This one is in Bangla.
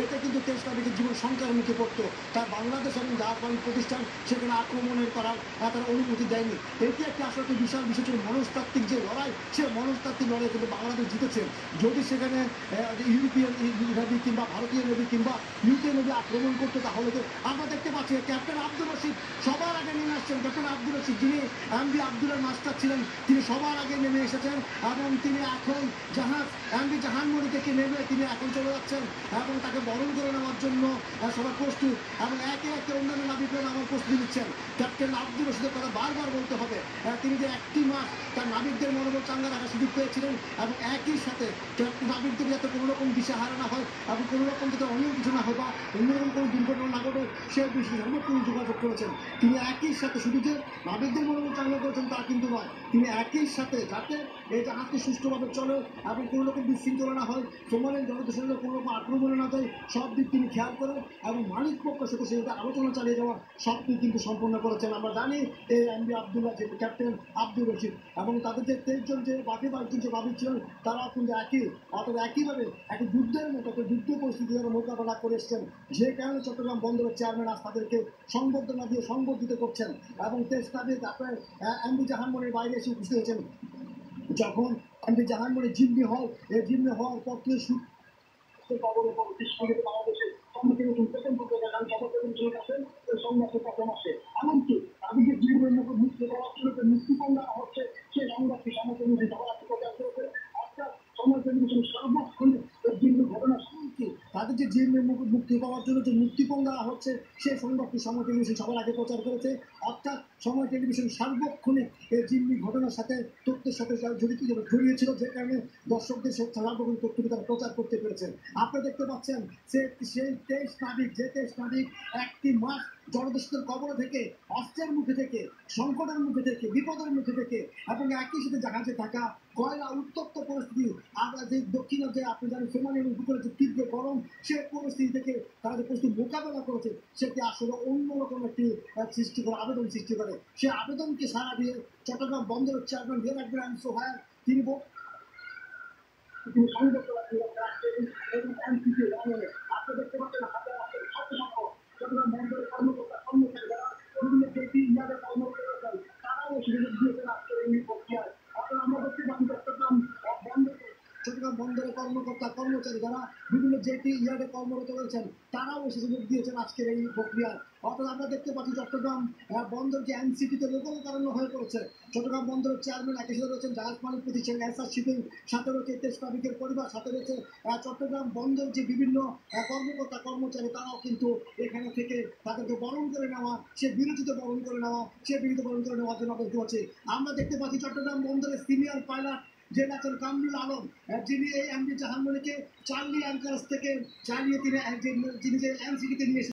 এতে কিন্তু তেইশ তারিখের জীবন সংখ্যার মুখে পড়তো। তার বাংলাদেশ এবং জাহাজ বাণিজ্য প্রতিষ্ঠান সেখানে আক্রমণের করার তারা অনুমতি দেয়নি। এটি একটি আসলে বিশাল বিষয় ছিল, মনস্তাত্ত্বিক যে লড়াই, সে মনস্তাত্ত্বিক লড়াই কিন্তু বাংলাদেশ জিতেছে। যদি সেখানে ইউরোপিয়ান নেভি কিংবা ভারতীয় নেভি কিংবা ইউকে নেভি আক্রমণ করতো, তাহলে তো আমরা দেখতে পাচ্ছি ক্যাপ্টেন আব্দুর রশিদ সবার আগে নেমে আসছেন। ক্যাপ্টেন আব্দুর রশিদ, যিনি এমভি আব্দুলের মাস্টার ছিলেন, তিনি সবার আগে নেমে এসেছেন এবং তিনি এখন জাহাজ এমভি জাহানমণি থেকে নেমে তিনি এখন চলে যাচ্ছেন এবং তাকে বরণ করে নেওয়ার জন্য সবাই প্রস্তুত এবং একে একে অন্যান্য নাবিকরা নামার প্রস্তুতি নিচ্ছেন। ক্যাপ্টেন আব্দুর রশিদের কথা বারবার বলতে হবে, তিনি যে একটি মাস তার নাবিকদের মনোবল চাঙ্গা রাখার সুযোগ পেয়েছিলেন এবং একই সাথে নাবিকদের যাতে কোনো রকম দিশাহারা না হয় এবং কোনো রকম যাতে অন্য কিছু না হয় বা অন্যরকম কোনো দুর্ঘটনা না ঘটে, সে বিষয়ে সর্বোত্তম যোগাযোগ করেছেন। তিনি একই সাথে শুধু যে নাবিকদের মনোবল চাঙ্গা করেছেন তা কিন্তু নয়, তিনি একই সাথে যাতে এই জাহাজটি সুষ্ঠুভাবে চলে এবং কোনো রকম বিশৃঙ্খলা না হয়, সোমালিয়ান জনগোষ্ঠীর কোনো রকম আক্রমণে না যায়, সব দিক তিনি খেয়াল করেন এবং মালিক পক্ষের সাথে সেটা আলোচনা চালিয়ে যাওয়া সব দিক কিন্তু সম্পন্ন করেছেন। আমরা জানি এই এমভি আবদুল্লাহ যে ক্যাপ্টেন আব্দুর রশিদ এবং তাদের যে 23 জন যে বাকি 22 জন যে নাবিক ছিলেন, তারা কিন্তু একইভাবে একটি যুদ্ধের মতো একটা যুদ্ধ পরিস্থিতি তারা মোকাবেলা করে এসছেন। যে কারণে চট্টগ্রাম বন্দরের চেয়ারম্যান আজ তাদেরকে সংবর্ধনা দিয়ে সংবর্ধিত করছেন এবং 23 তারিখ আপনার এমভি জাহানমনির বাইরে এসে উপস্থিত হয়েছেন। যখন এমভি জাহানমনি জিম্মি হয়, এই জিম্মি হওয়ার পর থেকে বাংলাদেশের এমনকি তাদেরকে জীবনের মতো মুক্তি দেওয়ার জন্য মুক্তিপণ দেওয়া হচ্ছে, সেই সংবাদটি সমাজের মধ্যে প্রচার করেছে। অর্থাৎ সমাজ টেলিভিশন সর্বক্ষণ ঘটনা শুনছি, তাদের যে জিম্মের মুক্তি পাওয়ার জন্য যে মুক্তিপণ দেওয়া হচ্ছে, সেই সংবাদটি সময় টেলিভিশন সবার আগে প্রচার করেছে। অর্থাৎ সময় টেলিভিশন সার্বক্ষণিক এই জিম্মি ঘটনার সাথে তথ্যের সাথে জড়িয়েছিল, যে কারণে দর্শকদের সার্বক্ষণিক তথ্যকে তারা প্রচার করতে পেরেছেন। আপনারা দেখতে পাচ্ছেন সেই 23 তারিখ একটি মাস জলদস্যুদের কবল থেকে, অস্ত্রের মুখে থেকে, সংকটের মুখে থেকে, বিপদের মুখে থেকে এবং একই সাথে জাহাজে থাকা কয়লা উত্তপ্ত পরিস্থিতি, আমরা যে দক্ষিণে যে আপনি জানেন সোমালিয়ার উপকূলে যে তীব্র গরম, সে পরিস্থিতি থেকে তারা যে পরিস্থিতি মোকাবেলা করেছে, সেটি আসলে অন্যরকম একটি সৃষ্টি করে, আবেদন সৃষ্টি করে। সে আবেদনকে সাড়া দিয়ে চট্টগ্রাম বন্দরের চেয়ারম্যান রিয়াদ আক্তার সোহাগ তিনি সংযুক্ত আপনি দেখতে পাচ্ছেন চট্টগ্রাম বন্দরের কর্মকর্তা কর্মচারী যারা বিভিন্ন জেটি ইয়াদের কর্মকর্তা রয়েছেন, তারাও সুযোগ দিয়েছেন আজকের এই প্রক্রিয়ায়। আপনারা আমরা দেখতে পাচ্ছি চট্টগ্রাম বন্দরের কর্মকর্তা কর্মচারী যারা বিভিন্ন জেটি ইয়ার্ডে কর্মরত রয়েছেন, তারাও সুযোগ দিয়েছেন আজকের এই প্রক্রিয়ায়। অর্থাৎ আমরা দেখতে পাচ্ছি চট্টগ্রাম বন্দর যে এনসিটিতে লোকারণ্য হয়ে পড়েছে। চট্টগ্রাম বন্দরের চেয়ারম্যান একই সাথে রয়েছেন জাহাজ মালিক প্রতিষ্ঠান এসআর শিপিং, সাথে রয়েছে 23 নাবিকের পরিবার, সাথে রয়েছে চট্টগ্রাম বন্দর যে বিভিন্ন কর্মকর্তা কর্মচারী, তারাও কিন্তু এখানে থেকে তাদেরকে বরণ করে নেওয়া, সে বিরতিতে বরণ করে নেওয়া, সে বিরতি বরণ করে নেওয়ার জন্য দেখতে পাচ্ছি। আমরা দেখতে পাচ্ছি চট্টগ্রাম বন্দরের সিনিয়র পাইলট যে আছেন কামরুল আলম, যিনি এই এমভি জাহানমনিকে চার্লি অ্যাঙ্কারেজ থেকে চালিয়ে তিনি যে এনসিটিতে নিয়ে